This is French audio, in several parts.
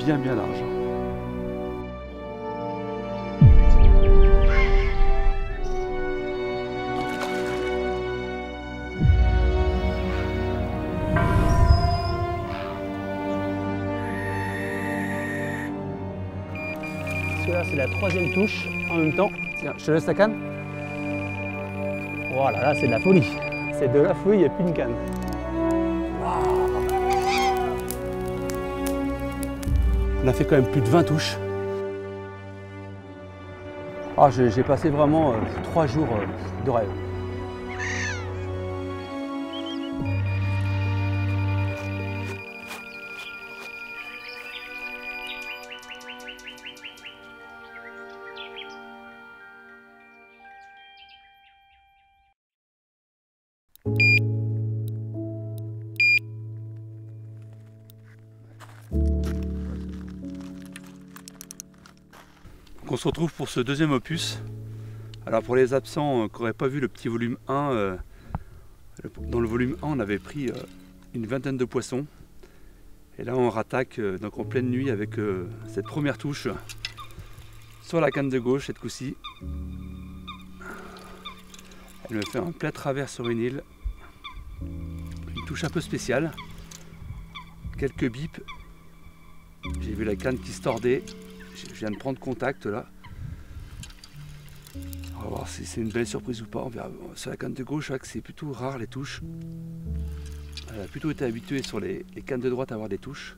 bien large. Celui-là, c'est la troisième touche en même temps. Tiens, je te laisse la canne. Voilà, là, c'est de la folie. C'est de la folie, il n'y a plus une canne. Waouh. On a fait quand même plus de 20 touches. Ah, j'ai passé vraiment 3 jours de rêve. On se retrouve pour ce deuxième opus. Alors pour les absents qui n'auraient pas vu le petit volume 1, dans le volume 1 on avait pris une vingtaine de poissons. Et là on rattaque donc en pleine nuit avec cette première touche sur la canne de gauche cette coup-ci. Elle me fait un plat travers sur une île. Une touche un peu spéciale. Quelques bips. J'ai vu la canne qui se tordait. Je viens de prendre contact là. On va voir si c'est une belle surprise ou pas. On verra. Sur la canne de gauche, je vois que c'est plutôt rare les touches. Elle a plutôt été habituée sur les cannes de droite à avoir des touches.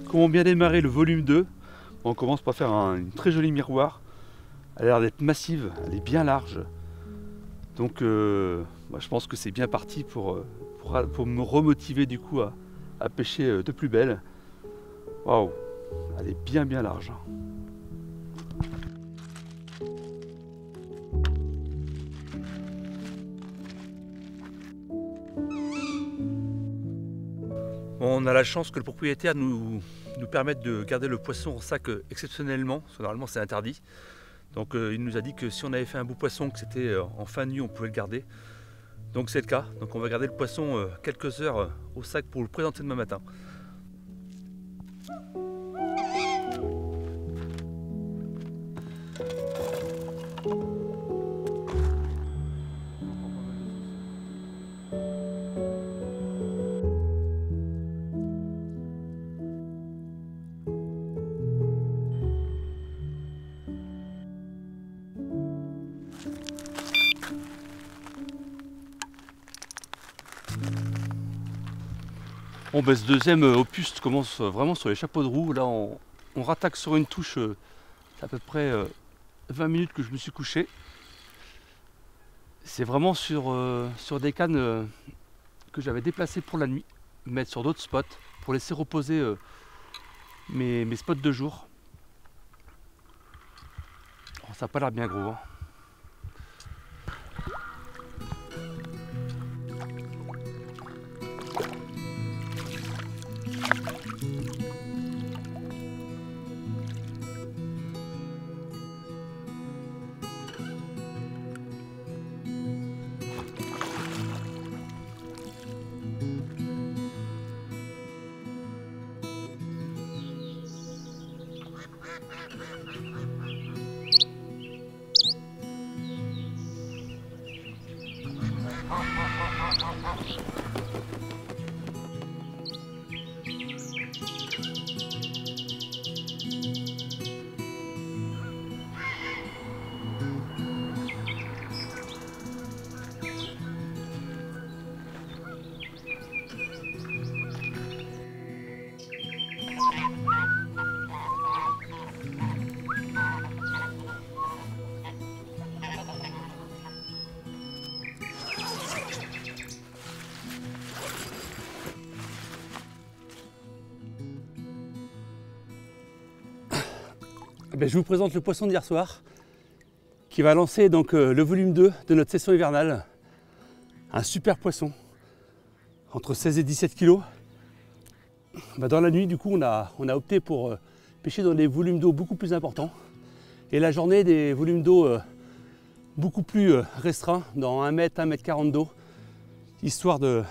Comment bien démarrer le volume 2. On commence par faire une très jolie miroir. Elle a l'air d'être massive, elle est bien large. Donc je pense que c'est bien parti pour me remotiver du coup à pêcher de plus belle. Waouh, elle est bien large. Bon, on a la chance que le propriétaire nous permette de garder le poisson en sac exceptionnellement, parce que normalement c'est interdit. Donc il nous a dit que si on avait fait un beau poisson, que c'était en fin de nuit, on pouvait le garder. Donc c'est le cas. Donc on va garder le poisson quelques heures au sac pour le présenter demain matin. Bon, ben, ce deuxième opus commence vraiment sur les chapeaux de roue. Là, on rattaque sur une touche, c'est à peu près 20 minutes que je me suis couché. C'est vraiment sur des cannes que j'avais déplacées pour la nuit, mettre sur d'autres spots pour laisser reposer mes spots de jour. Oh, ça n'a pas l'air bien gros, hein. Ben, je vous présente le poisson d'hier soir qui va lancer donc le volume 2 de notre session hivernale. Un super poisson, entre 16 et 17 kg. Dans la nuit, du coup, on a opté pour pêcher dans des volumes d'eau beaucoup plus importants. Et la journée, des volumes d'eau beaucoup plus restreints, dans 1 mètre, 1 mètre 40 d'eau, histoire de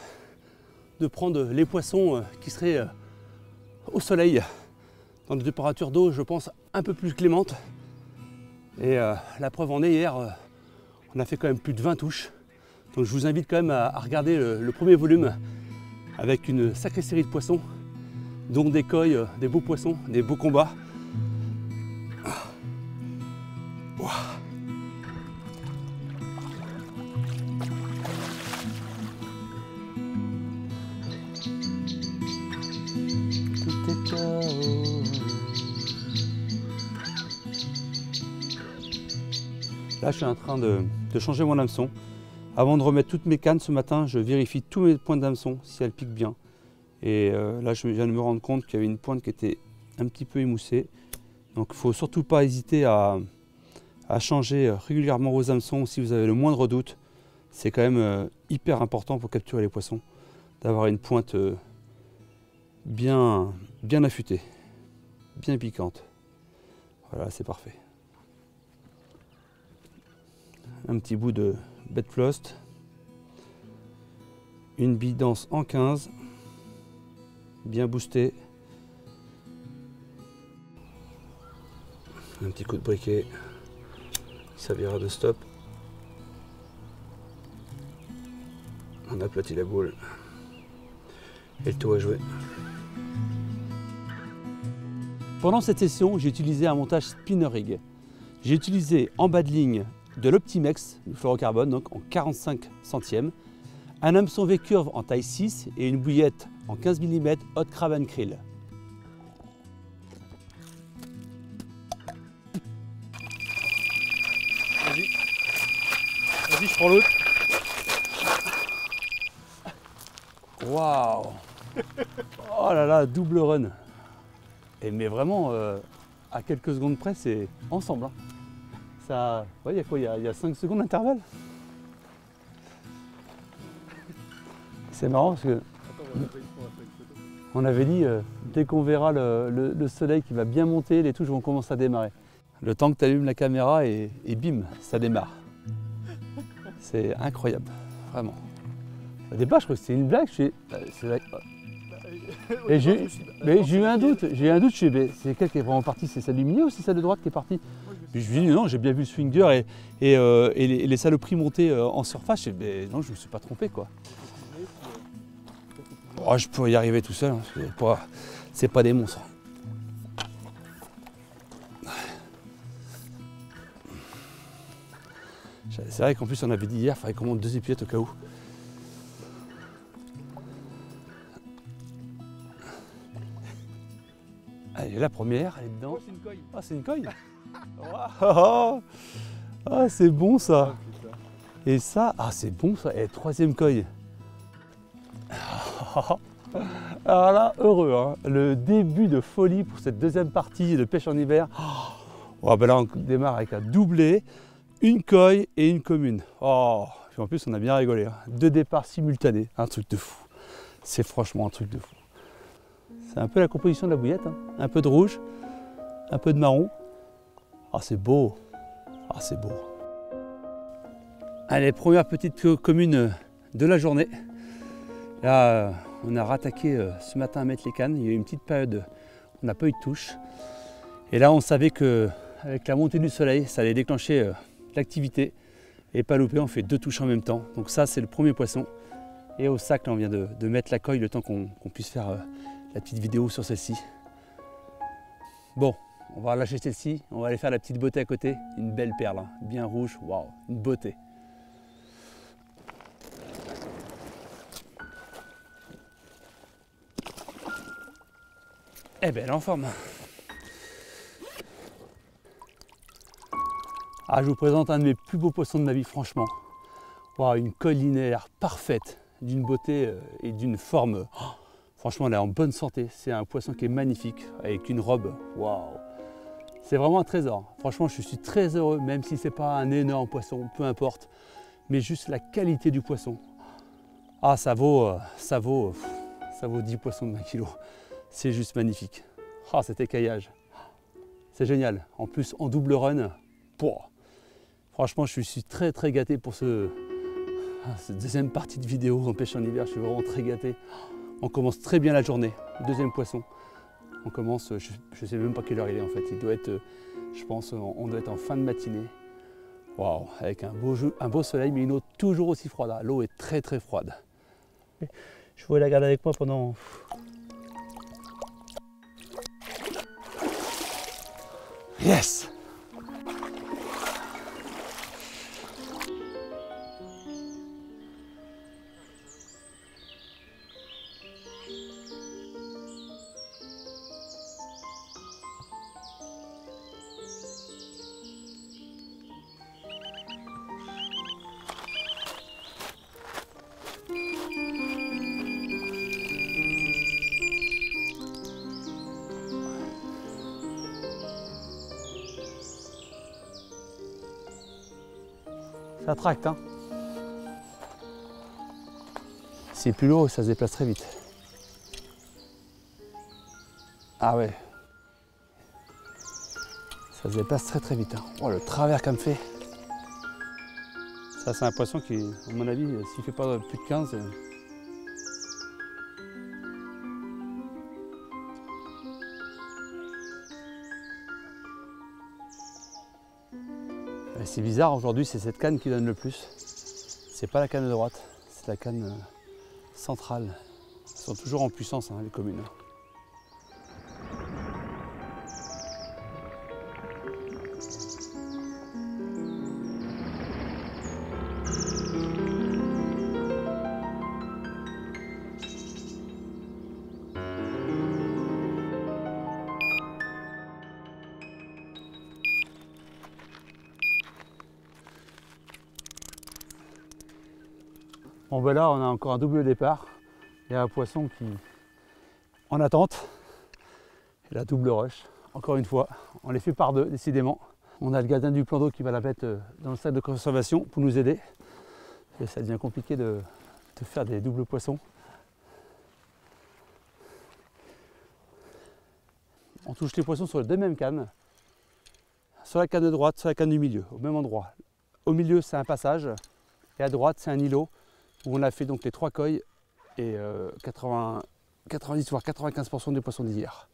prendre les poissons qui seraient au soleil, dans des températures d'eau, je pense, un peu plus clémentes. Et la preuve en est, hier, on a fait quand même plus de 20 touches. Donc je vous invite quand même à regarder le premier volume avec une sacrée série de poissons, dont des coilles, des beaux poissons, des beaux combats. Wow. Tout est chaos. Là, je suis en train de changer mon hameçon. Avant de remettre toutes mes cannes ce matin, je vérifie tous mes pointes d'hameçon si elles piquent bien. Et là, je viens de me rendre compte qu'il y avait une pointe qui était un petit peu émoussée. Donc, il ne faut surtout pas hésiter à changer régulièrement vos hameçons si vous avez le moindre doute. C'est quand même hyper important pour capturer les poissons, d'avoir une pointe bien affûtée, bien piquante. Voilà, c'est parfait. Un petit bout de bedflost, une bidance en 15, bien boostée, un petit coup de briquet, ça servira de stop. On aplatit la boule et le tour est joué. Pendant cette session, j'ai utilisé un montage spinner rig. J'ai utilisé en bas de ligne de l'Optimex, du fluorocarbone, donc en 45 centièmes, un hameçon V-curve en taille 6 et une bouillette en 15 mm Hot Crab and Krill. Vas-y, je prends l'autre. Waouh! Oh là là, double run. Et mais vraiment, à quelques secondes près, c'est ensemble. Hein. Ça, ouais, il y a quoi? Il y a 5 secondes d'intervalle. C'est marrant parce que on avait dit, dès qu'on verra le soleil qui va bien monter, les touches vont commencer à démarrer. Le temps que tu allumes la caméra et bim, ça démarre. C'est incroyable, vraiment. Au départ, je crois que c'était une blague. Et j'ai eu un doute. J'ai eu un doute. Je me suis dit, c'est quelle qui est vraiment partie? C'est celle du milieu ou c'est celle de droite qui est partie? Puis je me suis dit, non, j'ai bien vu le swinger et les saloperies montées en surface. Non, je ne me suis pas trompé, quoi. Oh, je peux y arriver tout seul. Hein. C'est pas des monstres. C'est vrai qu'en plus, on avait dit hier, il fallait qu'on monte 2 épinettes au cas où. Allez, la première, elle est dedans. Oh, c'est une coille. Ah, c'est une coille. Ah, c'est bon ça. Et ça, ah, c'est bon ça. Et 3e coille. Alors là, heureux, hein. Le début de folie pour cette 2e partie de pêche en hiver. Oh, ben là, on démarre avec un doublé, une coille et une commune. Oh, puis en plus, on a bien rigolé. Hein. 2 départs simultanés, un truc de fou. C'est franchement un truc de fou. C'est un peu la composition de la bouillette, hein. Un peu de rouge, un peu de marron. Ah, c'est beau. Ah, c'est beau. Allez, première petite commune de la journée. Là, on a rattaqué ce matin à mettre les cannes. Il y a eu une petite période, on n'a pas eu de touche. Et là, on savait qu'avec la montée du soleil, ça allait déclencher l'activité. Et pas louper, on fait 2 touches en même temps. Donc ça, c'est le premier poisson. Et au sac, là, on vient de mettre la coille le temps qu'on puisse faire la petite vidéo sur celle-ci. Bon, on va lâcher celle-ci. On va aller faire la petite beauté à côté. Une belle perle, hein, bien rouge. Waouh, une beauté. Eh bien, elle est en forme. Ah, je vous présente un de mes plus beaux poissons de ma vie, franchement. Wow, une coille linéaire parfaite, d'une beauté et d'une forme. Oh, franchement, elle est en bonne santé. C'est un poisson qui est magnifique, avec une robe. Waouh! C'est vraiment un trésor. Franchement, je suis très heureux, même si ce n'est pas un énorme poisson, peu importe. Mais juste la qualité du poisson. Ah, ça vaut 10 poissons de 20 kg. C'est juste magnifique. Ah, cet écaillage. C'est génial. En plus, en double run. Pouah. Franchement, je suis très très gâté pour cette deuxième partie de vidéo en pêche en hiver. Je suis vraiment très gâté. On commence très bien la journée. Deuxième poisson. On commence, je ne sais même pas quelle heure il est en fait. Il doit être, je pense, on doit être en fin de matinée. Waouh, avec un beau soleil, mais une eau toujours aussi froide. L'eau est très très froide. Je voulais la garder avec moi pendant... Yes! Ça tracte, hein. C'est plus lourd, ça se déplace très vite. Ah ouais. Ça se déplace très très vite. Hein. Oh, le travers qu'elle me fait. Ça, c'est un poisson qui, à mon avis, s'il ne fait pas plus de 15, c'est bizarre, aujourd'hui c'est cette canne qui donne le plus. C'est pas la canne de droite, c'est la canne centrale. Elles sont toujours en puissance, hein, les communes. Bon ben là on a encore un double départ. Il y a un poisson qui en attente. Et la double rush. Encore une fois, on les fait par deux décidément. On a le gardien du plan d'eau qui va la mettre dans le sac de conservation pour nous aider. Et ça devient compliqué de faire des doubles poissons. On touche les poissons sur les deux mêmes cannes. Sur la canne de droite, sur la canne du milieu, au même endroit. Au milieu c'est un passage et à droite c'est un îlot où on a fait donc les 3 coilles et 90 voire 95% des poissons d'hier.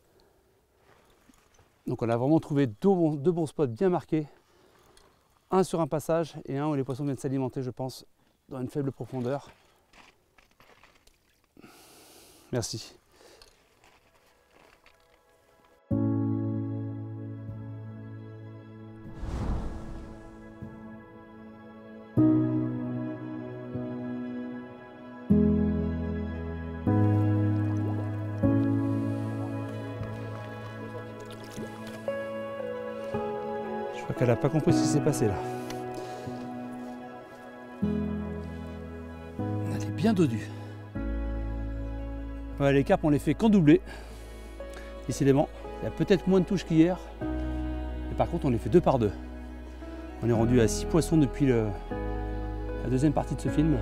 Donc on a vraiment trouvé deux bons spots bien marqués. Un sur un passage et un où les poissons viennent s'alimenter, je pense, dans une faible profondeur. Merci. Elle n'a pas compris ce qui s'est passé là. Elle est bien dodue. Ouais, les carpes on les fait qu'en doublé. Décidément, il y a peut-être moins de touches qu'hier. Mais par contre on les fait 2 par 2. On est rendu à 6 poissons depuis la deuxième partie de ce film.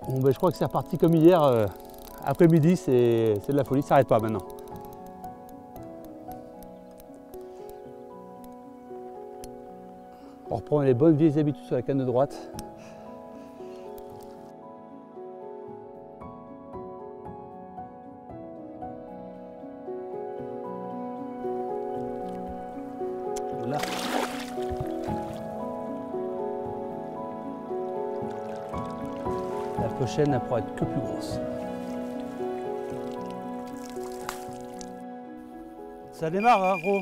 Bon, ben, je crois que c'est reparti comme hier. Après-midi, c'est de la folie, ça n'arrête pas maintenant. On reprend les bonnes vieilles habitudes sur la canne de droite. Là. La prochaine, elle pourra être que plus grosse. Ça démarre, hein, gros.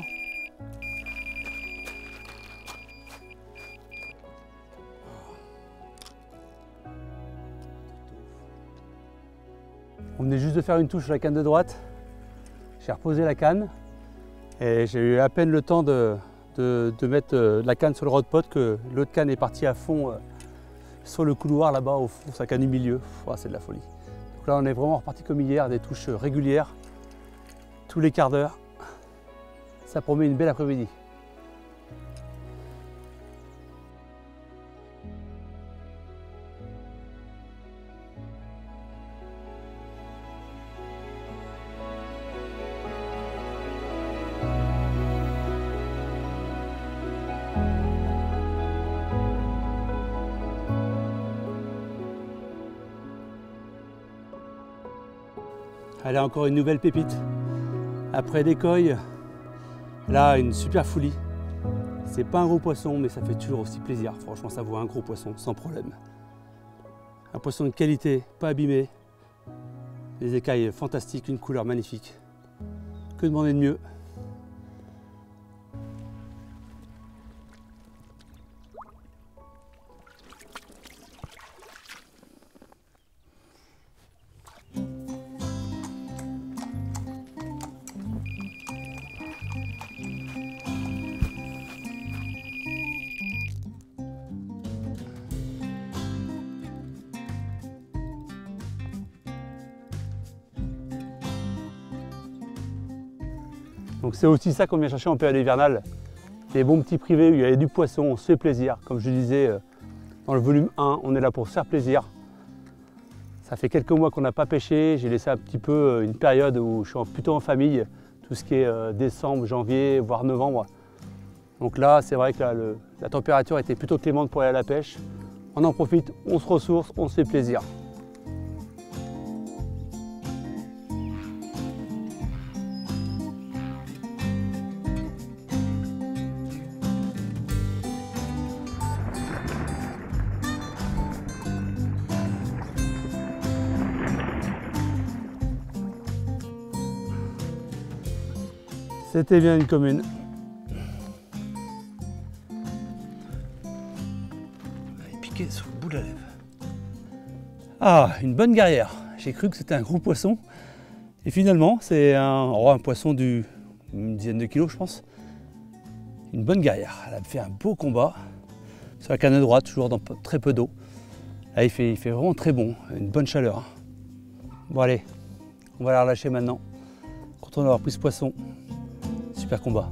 On venait juste de faire une touche sur la canne de droite. J'ai reposé la canne et j'ai eu à peine le temps de mettre la canne sur le rod pot que l'autre canne est partie à fond sur le couloir là-bas au fond, sa canne du milieu. Oh, c'est de la folie. Donc Donc là on est vraiment reparti comme hier, des touches régulières, tous les quarts d'heure. Ça promet une belle après-midi. Allez, encore une nouvelle pépite. Après l'écoille, là, une super foulie. C'est pas un gros poisson, mais ça fait toujours aussi plaisir. Franchement, ça vaut un gros poisson, sans problème. Un poisson de qualité, pas abîmé. Des écailles fantastiques, une couleur magnifique. Que demander de mieux? Donc c'est aussi ça qu'on vient chercher en période hivernale. Des bons petits privés où il y a du poisson, on se fait plaisir. Comme je disais dans le volume 1, on est là pour se faire plaisir. Ça fait quelques mois qu'on n'a pas pêché, j'ai laissé un petit peu une période où je suis plutôt en famille, tout ce qui est décembre, janvier, voire novembre. Donc là, c'est vrai que la température était plutôt clémente pour aller à la pêche. On en profite, on se ressource, on se fait plaisir. C'était bien une commune. Il piquait sur le bout de la lèvre. Ah, une bonne garrière. J'ai cru que c'était un gros poisson. Et finalement, c'est un poisson d'une dizaine de kilos, je pense. Une bonne garrière. Elle a fait un beau combat. Sur la canne droite, toujours dans très peu d'eau. Là, il fait vraiment très bon. Une bonne chaleur. Bon, allez, on va la relâcher maintenant. Content d'avoir pris ce poisson. Super combat.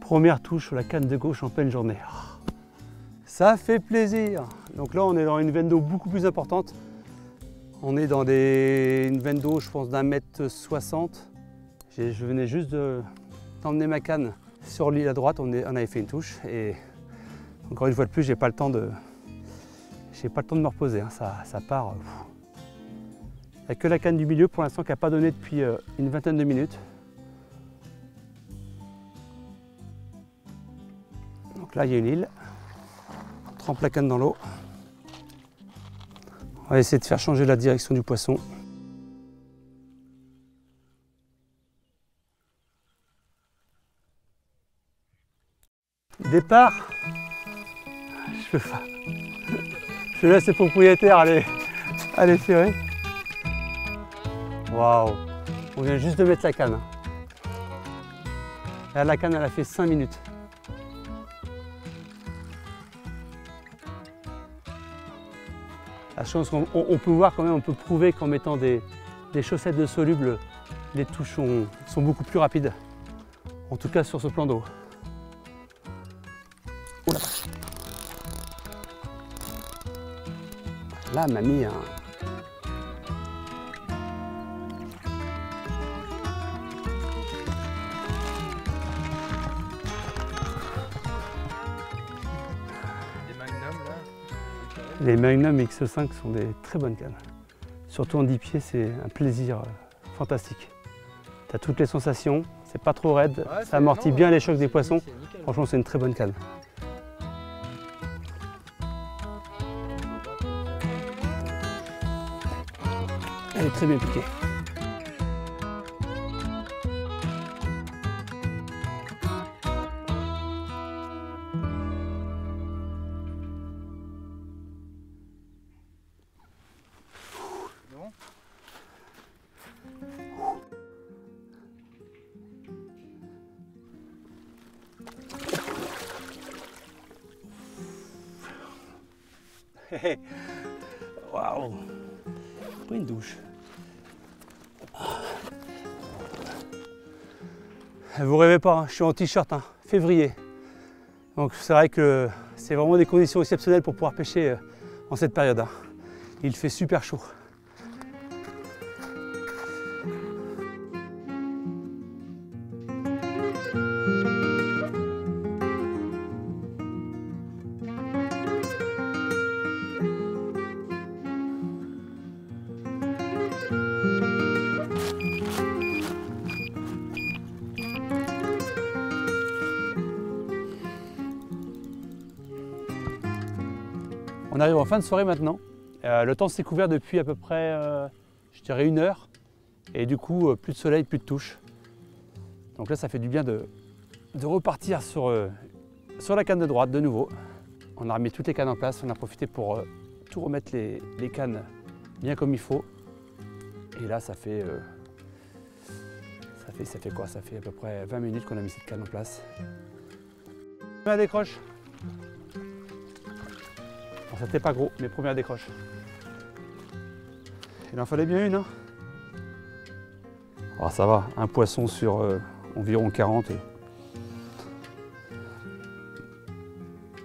Première touche sur la canne de gauche en pleine journée. Ça fait plaisir. Donc là, on est dans une veine d'eau beaucoup plus importante. On est dans une veine d'eau, je pense, d'1,60 m. Je venais juste d'emmener ma canne sur l'île à droite. On avait fait une touche. Et encore une fois de plus, j'ai pas le temps de me reposer. Hein. Ça part. Il n'y a que la canne du milieu pour l'instant qui n'a pas donné depuis une vingtaine de minutes. Donc là, il y a une île. On trempe la canne dans l'eau. On va essayer de faire changer la direction du poisson. Départ. Je laisse les propriétaires aller serrer. Waouh! On vient juste de mettre la canne. Là, la canne, elle a fait 5 minutes. La chance qu'on peut voir quand même, on peut prouver qu'en mettant des chaussettes de soluble, les touches sont beaucoup plus rapides. En tout cas sur ce plan d'eau. Là, elle m'a mis un... Les Magnum X5 sont des très bonnes cannes. Surtout en 10 pieds, c'est un plaisir fantastique. Tu as toutes les sensations, c'est pas trop raide, ouais, ça amortit bien les chocs des poissons. Franchement, c'est une très bonne canne. Elle est très bien piquée. Waouh! Pas une douche. Vous rêvez pas, hein, je suis en t-shirt, hein, février. Donc c'est vrai que c'est vraiment des conditions exceptionnelles pour pouvoir pêcher en cette période. Hein. Il fait super chaud. On arrive en fin de soirée maintenant. Le temps s'est couvert depuis à peu près, je dirais 1 heure. Et du coup, plus de soleil, plus de touche. Donc là, ça fait du bien de repartir sur la canne de droite de nouveau. On a remis toutes les cannes en place. On a profité pour tout remettre les cannes bien comme il faut. Et là, ça fait quoi? Ça fait à peu près 20 minutes qu'on a mis cette canne en place. Première décroche. Bon, ça n'était pas gros, mais première décroche. Il en fallait bien une, hein. Alors ça va, un poisson sur environ 40.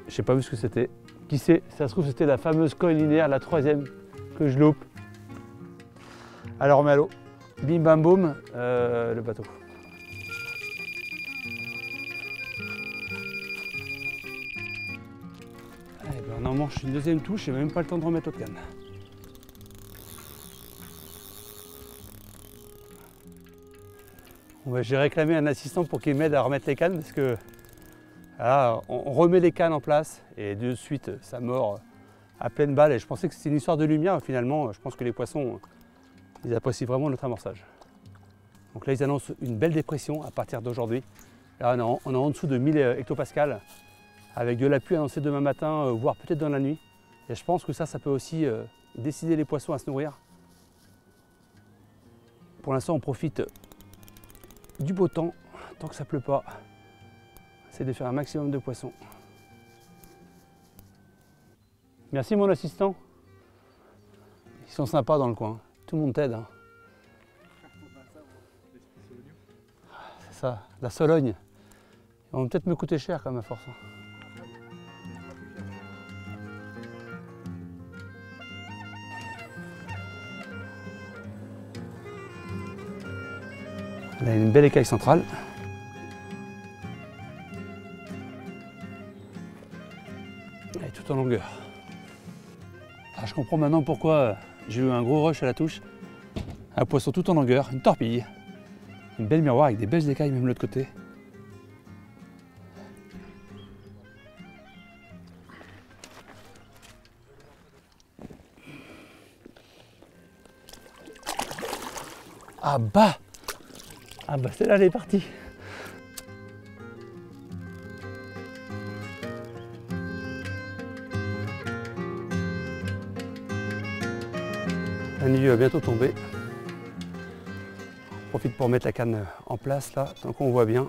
J'ai pas vu ce que c'était. Qui sait, ça se trouve c'était la fameuse coille linéaire, la 3e que je loupe. Alors on met à l'eau. Bim bam boum, le bateau. Eh ben, on en mange une 2e touche, j'ai même pas le temps de remettre l'autre canne. Bon, j'ai réclamé un assistant pour qu'il m'aide à remettre les cannes parce que là, on remet les cannes en place et de suite ça mord à pleine balle. Et je pensais que c'était une histoire de lumière, finalement je pense que les poissons ils apprécient vraiment notre amorçage. Donc là ils annoncent une belle dépression à partir d'aujourd'hui. Là on est en dessous de 1000 hectopascales avec de la pluie annoncée demain matin, voire peut-être dans la nuit. Et je pense que ça peut aussi décider les poissons à se nourrir. Pour l'instant on profite du beau temps, tant que ça pleut pas. C'est de faire un maximum de poissons. Merci mon assistant. Ils sont sympas dans le coin. Tout le monde t'aide. Hein. C'est ça, la Sologne. Ils vont peut-être me coûter cher quand même à force. Là, il y a une belle écaille centrale. Elle est tout en longueur. Alors, je comprends maintenant pourquoi j'ai eu un gros rush à la touche. Un poisson tout en longueur, une torpille. Une belle miroir avec des belles écailles même de l'autre côté. Ah bah! Ah bah celle-là elle est partie. La nuit va bientôt tomber. On profite pour mettre la canne en place là, tant qu'on voit bien.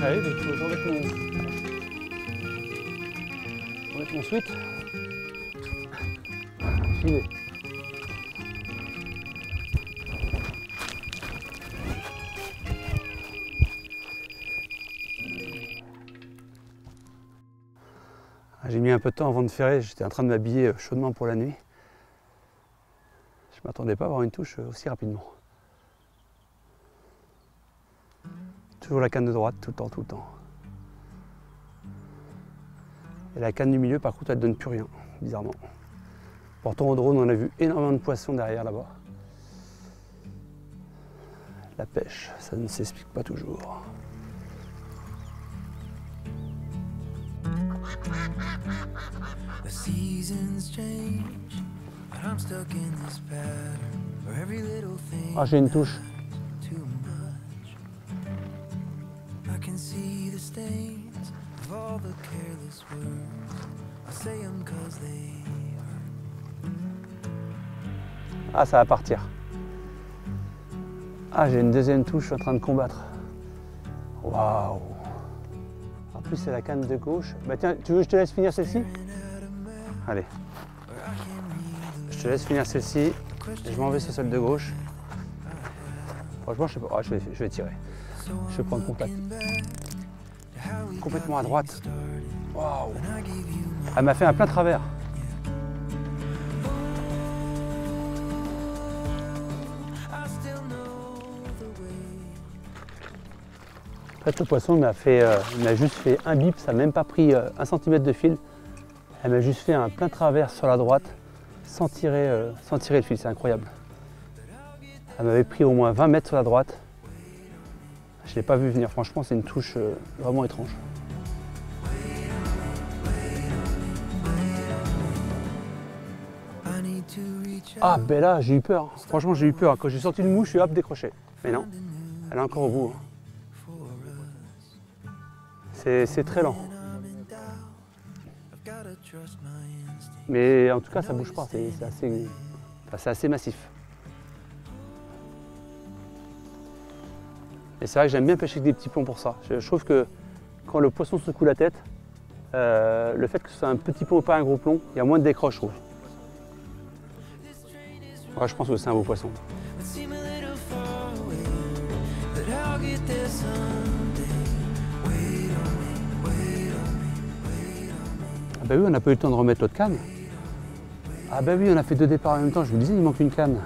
Ah oui, mais je vais mettre mon sweat. J'y vais. J'ai mis un peu de temps avant de ferrer, j'étais en train de m'habiller chaudement pour la nuit. Je ne m'attendais pas à avoir une touche aussi rapidement. Toujours la canne de droite, tout le temps, tout le temps. Et la canne du milieu, par contre, elle ne donne plus rien, bizarrement. Pourtant, au drone, on a vu énormément de poissons derrière là-bas. La pêche, ça ne s'explique pas toujours. The seasons change, but I'm stuck in this pattern where every little thing Ah, j'ai une touche. too much. I can see the stains of all the careless words. I say them 'cause they hurt. Ah, ça va partir. Ah, j'ai une deuxième touche, je suis en train de combattre. Waouh. En plus, c'est la canne de gauche. Bah tiens, tu veux que je te laisse finir celle-ci? Allez. Je te laisse finir celle-ci. Et je m'en vais sur celle de gauche. Franchement, je sais pas. Ah, je vais tirer. Je vais prendre contact. Complètement à droite. Waouh. Elle m'a fait un plein travers. En fait, le poisson il m'a juste fait un bip, ça n'a même pas pris 1 cm de fil. Elle m'a juste fait un plein travers sur la droite sans tirer le fil, c'est incroyable. Elle m'avait pris au moins 20 mètres sur la droite. Je ne l'ai pas vu venir, franchement c'est une touche vraiment étrange. Ah ben là j'ai eu peur, franchement j'ai eu peur. Quand j'ai sorti le mouche, je suis hop décroché. Mais non, elle est encore au bout. C'est très lent. Mais en tout cas, ça bouge pas, c'est assez massif. Et c'est vrai que j'aime bien pêcher avec des petits ponts pour ça. Je trouve que quand le poisson secoue la tête, le fait que ce soit un petit pont ou pas un gros plomb, il y a moins de décroche, je trouve. Ouais, je pense que c'est un beau poisson. Ah bah oui, on n'a pas eu le temps de remettre l'autre canne. Ah bah oui, on a fait 2 départs en même temps, je vous disais, il manque une canne.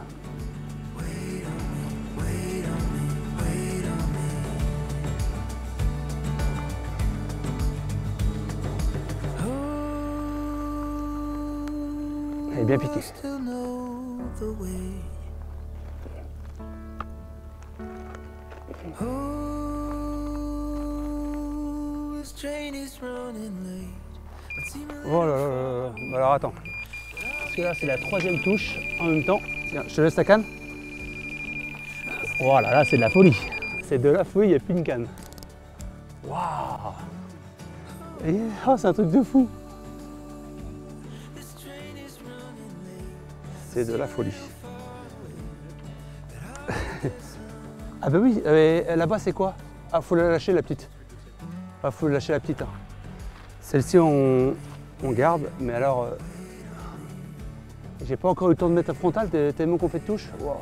Elle est bien piquée. Oh là là là là. Alors attends. Parce que là c'est la 3e touche en même temps. Tiens, je te laisse ta canne. Voilà, là c'est de la folie. C'est de la folie, il n'y a plus une canne. Waouh. Oh, c'est un truc de fou. C'est de la folie. Ah bah oui, là-bas c'est quoi? Ah, faut la lâcher la petite. Ah, faut lâcher la petite. Hein. Celle-ci on garde, mais alors j'ai pas encore eu le temps de mettre la frontale tellement qu'on fait de touche. Wow.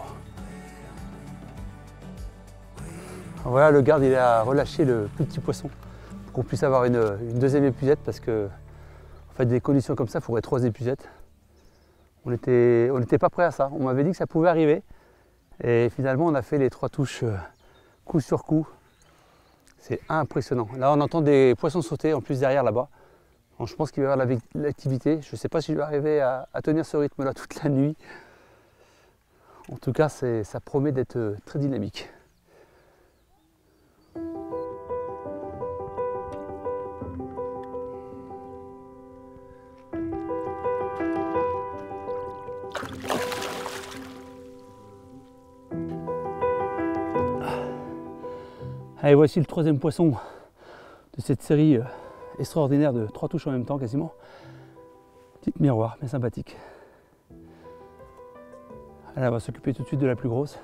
Voilà, le garde il a relâché le plus petit poisson pour qu'on puisse avoir une deuxième épuisette parce que en fait des conditions comme ça, il faudrait 3 épuisettes. On n'était pas prêt à ça. On m'avait dit que ça pouvait arriver et finalement on a fait les 3 touches coup sur coup. C'est impressionnant. Là on entend des poissons sauter en plus derrière là-bas. Je pense qu'il va y avoir l'activité. Je ne sais pas si je vais arriver à tenir ce rythme-là toute la nuit. En tout cas, ça promet d'être très dynamique. Allez, voici le 3e poisson de cette série extraordinaire de 3 touches en même temps quasiment. Petite miroir, mais sympathique. Allez, on va s'occuper tout de suite de la plus grosse.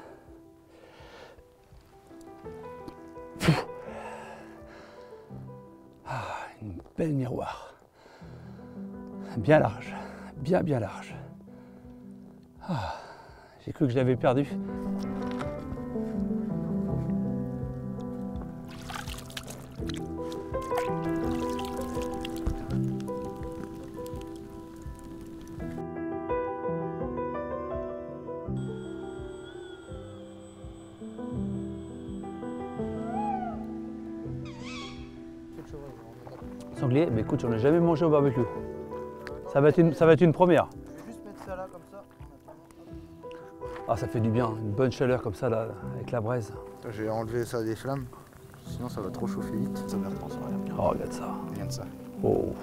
Ah, une belle miroir. Bien large, bien large. Ah, j'ai cru que je l'avais perdu. Sanglier, mais écoute, j'en ai jamais mangé au barbecue. Ça va être une première. Je vais juste mettre ça là comme ça. Ah, ça fait du bien, une bonne chaleur comme ça là, avec la braise. J'ai enlevé ça des flammes, sinon ça va trop chauffer vite. Ça va reprendre, ça va bien. Oh, regarde ça. Regarde ça. Oh.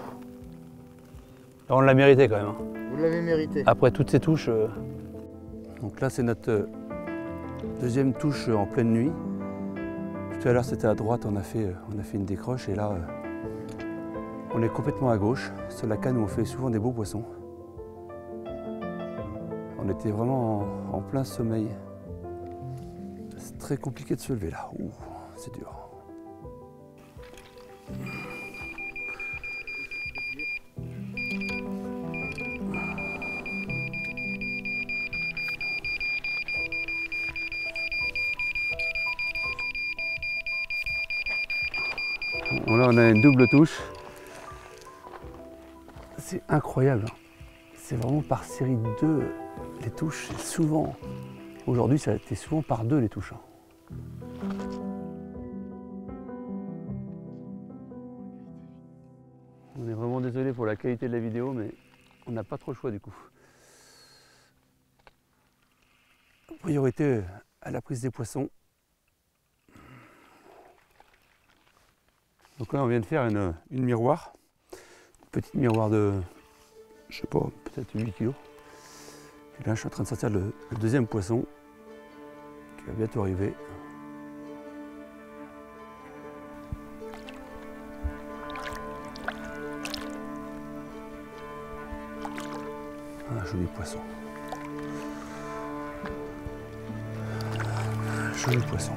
On l'a mérité quand même. Hein. Vous l'avez mérité. Après toutes ces touches. Donc là c'est notre deuxième touche en pleine nuit. Tout à l'heure c'était à droite, on a fait une décroche et là on est complètement à gauche, sur la canne où on fait souvent des beaux poissons. On était vraiment en plein sommeil. C'est très compliqué de se lever là. Ouh, c'est dur. Bon, là on a une double touche. C'est incroyable. C'est vraiment par série de 2 les touches. C'est souvent. Aujourd'hui ça a été souvent par 2 les touches. On est vraiment désolé pour la qualité de la vidéo, mais on n'a pas trop le choix du coup. Priorité à la prise des poissons. Donc là on vient de faire une miroir, une petite miroir de, je sais pas, peut-être 8 kg. Et là je suis en train de sortir le deuxième poisson qui va bientôt arriver. Un joli poisson. Un joli poisson.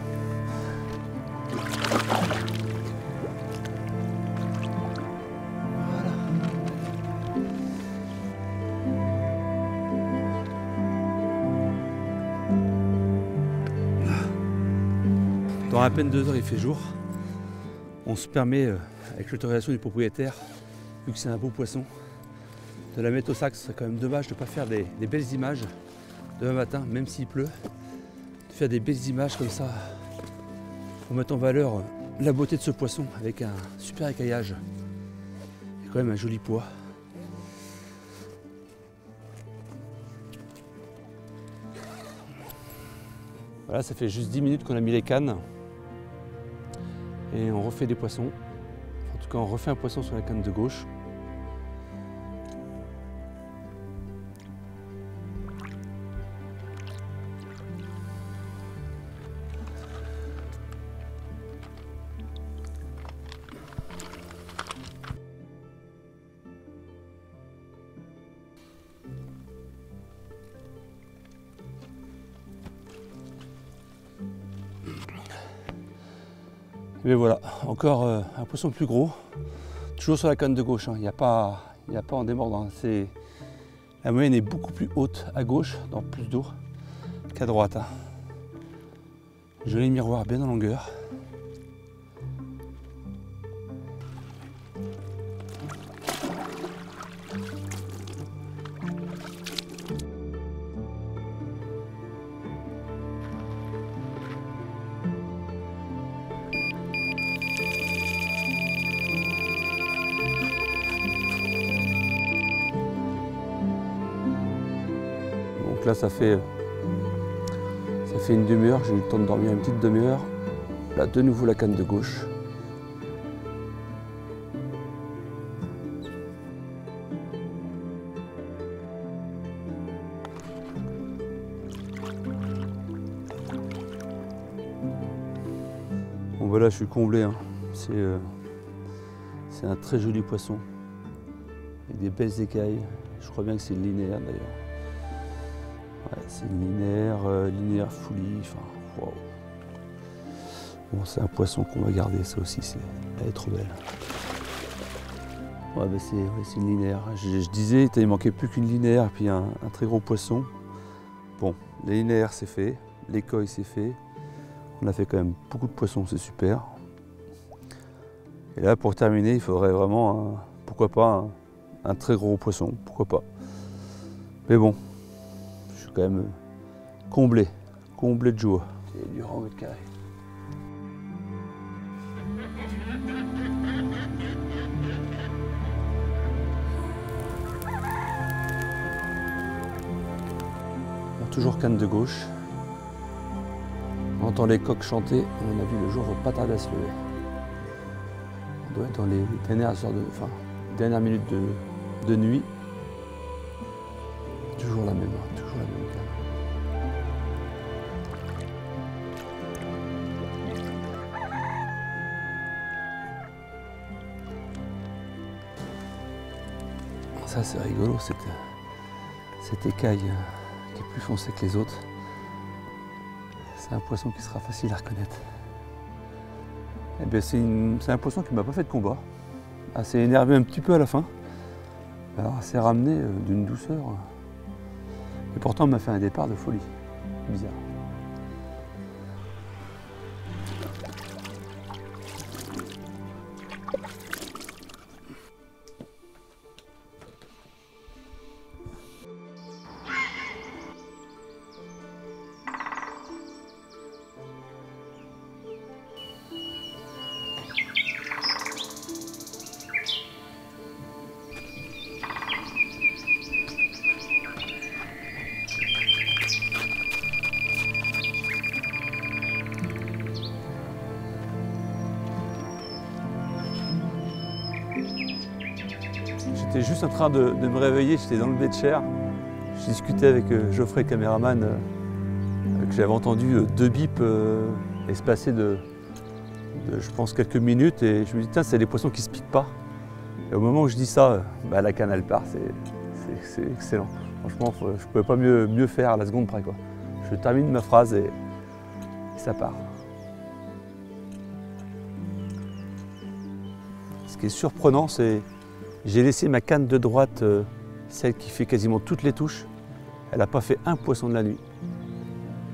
Dans à peine 2 heures, il fait jour. On se permet, avec l'autorisation du propriétaire, vu que c'est un beau poisson, de la mettre au sac. Ce serait quand même dommage de ne pas faire des belles images demain matin, même s'il pleut. De faire des belles images comme ça pour mettre en valeur la beauté de ce poisson avec un super écaillage. Et quand même un joli poids. Voilà, ça fait juste 10 minutes qu'on a mis les cannes. Et on refait des poissons. En tout cas, on refait un poisson sur la canne de gauche. Mais voilà, encore un poisson plus gros, toujours sur la canne de gauche, hein. Il n'y a pas en démordant. La moyenne est beaucoup plus haute à gauche, dans plus d'eau, qu'à droite. Hein. Joli miroir bien en longueur. Donc là ça fait une demi-heure, j'ai eu le temps de dormir une petite demi-heure. Là de nouveau la canne de gauche. Bon voilà, je suis comblé, hein. C'est un très joli poisson. Avec des belles écailles. Je crois bien que c'est une linéaire d'ailleurs. Ouais, c'est une linéaire foulie, enfin, wow. Bon, c'est un poisson qu'on va garder, ça aussi, elle est trop belle. Ouais, bah c'est une linéaire. Je disais, il manquait plus qu'une linéaire et puis un très gros poisson. Bon, les linéaires c'est fait, l'écoille c'est fait. On a fait quand même beaucoup de poissons, c'est super. Et là, pour terminer, il faudrait vraiment, pourquoi pas, un très gros poisson, pourquoi pas. Mais bon, je suis quand même comblé de joie. C'est du grand mètre carré. Bon, toujours canne de gauche. On entend les coqs chanter, à mon avis le jour ne va pas tarder à se lever. On doit être dans les dernières minutes de nuit. toujours la même canne. Ça c'est rigolo, cette écaille qui est plus foncée que les autres. C'est un poisson qui sera facile à reconnaître. Eh bien, c'est un poisson qui ne m'a pas fait de combat. Elle s'est énervée un petit peu à la fin. Alors elle s'est ramenée d'une douceur. Et pourtant elle m'a fait un départ de folie. Bizarre. J'étais juste en train de me réveiller, j'étais dans le beach-chair. Je discutais avec Geoffrey, caméraman, que j'avais entendu 2 bips espacés de, je pense, quelques minutes. Et je me dis, tiens, c'est des poissons qui ne se piquent pas. Et au moment où je dis ça, la canne elle part, c'est excellent. Franchement, je ne pouvais pas mieux faire à la seconde près, quoi. Je termine ma phrase et ça part. Ce qui est surprenant, c'est j'ai laissé ma canne de droite, celle qui fait quasiment toutes les touches, elle n'a pas fait un poisson de la nuit.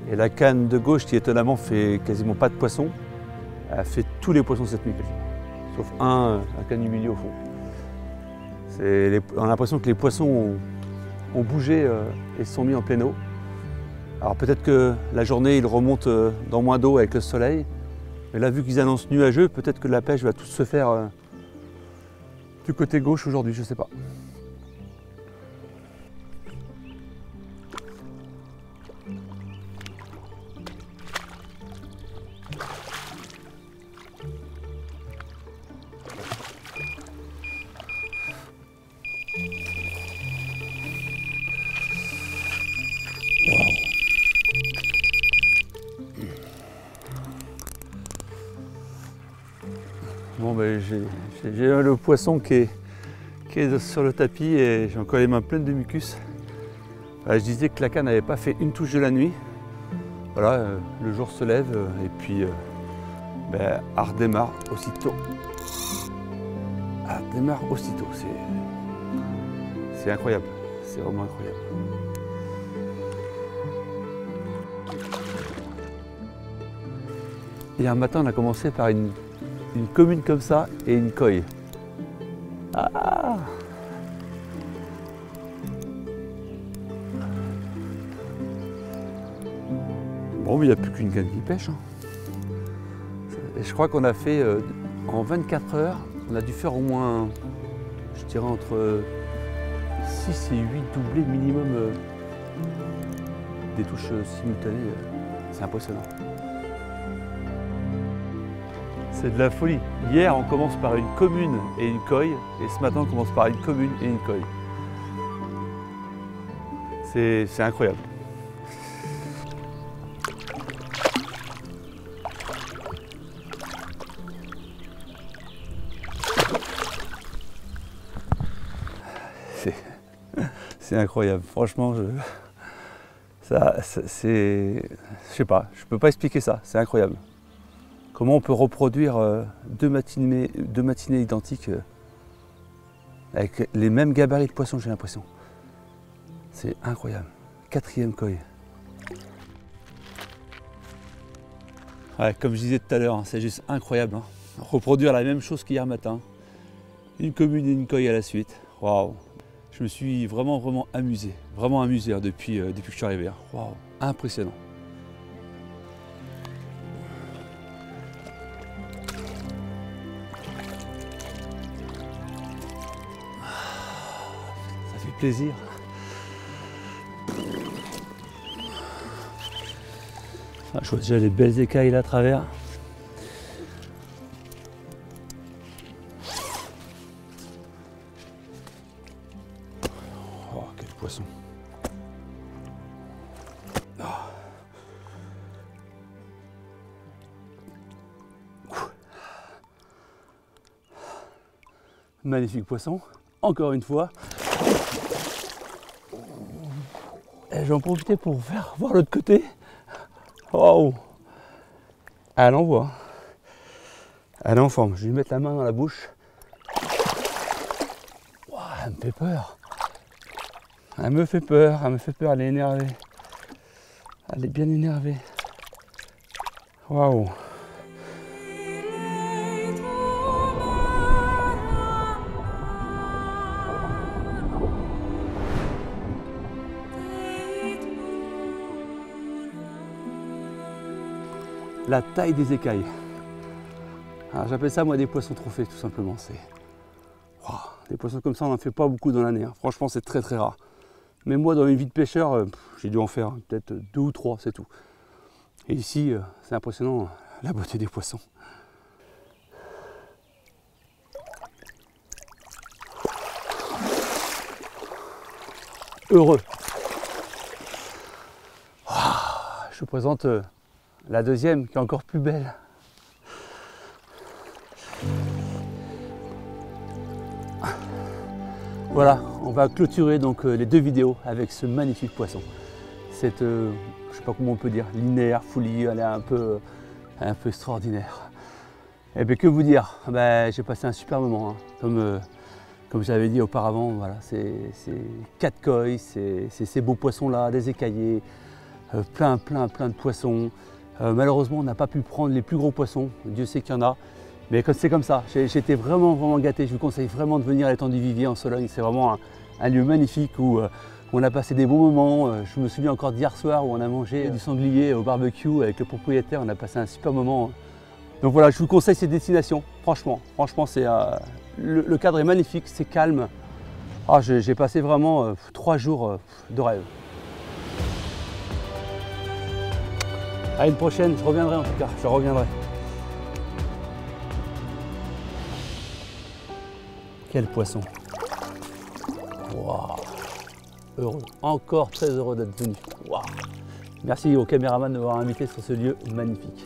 Et la canne de gauche, qui étonnamment fait quasiment pas de poisson, elle a fait tous les poissons cette nuit quasiment. Sauf la canne du milieu au fond. On a l'impression que les poissons ont bougé et se sont mis en pleine eau. Alors peut-être que la journée, ils remontent dans moins d'eau avec le soleil. Mais là, vu qu'ils annoncent nuageux, peut-être que la pêche va tous se faire du côté gauche aujourd'hui, je ne sais pas. Bon, ben, j'ai le poisson qui est sur le tapis et j'ai encore les mains pleines de mucus. Je disais que la canne n'avait pas fait une touche de la nuit. Voilà, le jour se lève et puis elle redémarre aussitôt. Elle redémarre aussitôt, c'est incroyable, c'est vraiment incroyable. Hier matin, on a commencé par une commune comme ça et une coille. Ah! Bon, mais il n'y a plus qu'une canne qui pêche. Hein. Et je crois qu'on a fait, en 24 heures, on a dû faire au moins, je dirais, entre 6 et 8 doublés minimum des touches simultanées. C'est impressionnant. C'est de la folie. Hier, on commence par une commune et une coille, et ce matin, on commence par une commune et une coille. C'est incroyable. C'est incroyable. Franchement, je sais pas, je peux pas expliquer ça. C'est incroyable. Comment on peut reproduire deux matinées identiques avec les mêmes gabarits de poissons, j'ai l'impression. C'est incroyable. 4e coille. Ouais, comme je disais tout à l'heure, hein, c'est juste incroyable. Hein. Reproduire la même chose qu'hier matin. Une commune et une coille à la suite. Waouh! Je me suis vraiment amusé. Vraiment amusé hein, depuis que je suis arrivé. Hein. Waouh! Impressionnant. Ça fait plaisir. Ah, je vois déjà les belles écailles là à travers. Oh, quel poisson. Magnifique poisson, encore une fois. Et j'en profitais pour faire voir l'autre côté. Oh, elle envoie. Elle est en forme. Je vais lui mettre la main dans la bouche. Wow, elle me fait peur. Elle me fait peur, elle est énervée. Elle est bien énervée. Waouh. La taille des écailles. Alors j'appelle ça moi des poissons trophées tout simplement. C'est des poissons comme ça on n'en fait pas beaucoup dans l'année. Hein. Franchement c'est très très rare. Mais moi dans une vie de pêcheur, j'ai dû en faire peut-être 2 ou 3, c'est tout. Et ici c'est impressionnant la beauté des poissons. Heureux. Je vous présente la deuxième qui est encore plus belle. Voilà, on va clôturer donc les 2 vidéos avec ce magnifique poisson. Cette, je sais pas comment on peut dire, linéaire, folie, elle est un peu extraordinaire. Et bien que vous dire, j'ai passé un super moment, hein. Comme j'avais dit auparavant, voilà, c'est 4 koi, c'est ces beaux poissons là, des écaillés, plein de poissons. Malheureusement on n'a pas pu prendre les plus gros poissons, Dieu sait qu'il y en a. Mais c'est comme ça, j'étais vraiment gâté. Je vous conseille vraiment de venir à l'étang du Vivier en Sologne. C'est vraiment un lieu magnifique où on a passé des bons moments. Je me souviens encore d'hier soir où on a mangé du sanglier au barbecue avec le propriétaire. On a passé un super moment. Donc voilà, je vous conseille cette destination. Franchement, c'est le cadre est magnifique, c'est calme. Ah, j'ai passé vraiment 3 jours de rêve. À une prochaine, je reviendrai en tout cas, je reviendrai. Quel poisson! Wow. Heureux, encore très heureux d'être venu. Wow. Merci au caméraman de m'avoir invité sur ce lieu magnifique.